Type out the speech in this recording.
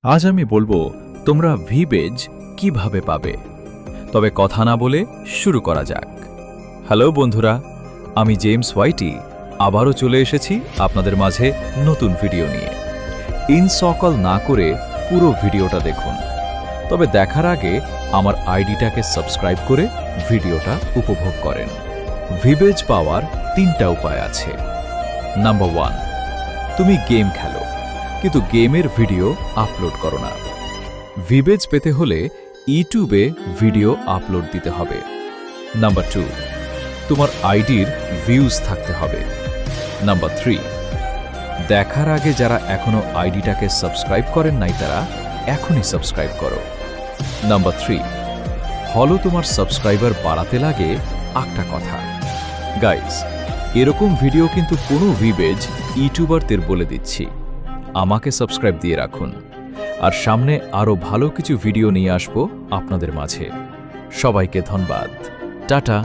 আজ আমি বলবো তোমরা ভিবেজ কিভাবে পাবে। তবে কথা না বলে শুরু করা যাক। হ্যালো বন্ধুরা, আমি জেমস হোয়াইটি আবারও চলে এসেছি আপনাদের মাঝে নতুন ভিডিও নিয়ে। ইনসকল না করে পুরো ভিডিওটা দেখুন, তবে দেখার আগে আমার আইডিটাকে সাবস্ক্রাইব করে ভিডিওটা উপভোগ করেন। ভিবেজ পাওয়ার 3টা উপায় আছে। নাম্বার 1, তুমি গেম খেলো কিন্তু গেমের ভিডিও আপলোড করো না। ভিবেজ পেতে হলে ইউটিউবে ভিডিও আপলোড দিতে হবে। নাম্বার 2, তোমার আইডির ভিউজ থাকতে হবে। নাম্বার 3, দেখার আগে যারা এখনো আইডিটাকে সাবস্ক্রাইব করেন নাই তারা এখনই সাবস্ক্রাইব করো। নাম্বার 3, হলো তোমার সাবস্ক্রাইবার বাড়াতে লাগে 8টা কথা। গাইস, এরকম ভিডিও কিন্তু কোনো ভিবেজ ইউটিউবারদের বলে দিচ্ছি। আমাকে সাবস্ক্রাইব দিয়ে রাখুন, আর সামনে আরও ভালো কিছু ভিডিও নিয়ে আসবো আপনাদের মাঝে। সবাইকে ধন্যবাদ। টাটা।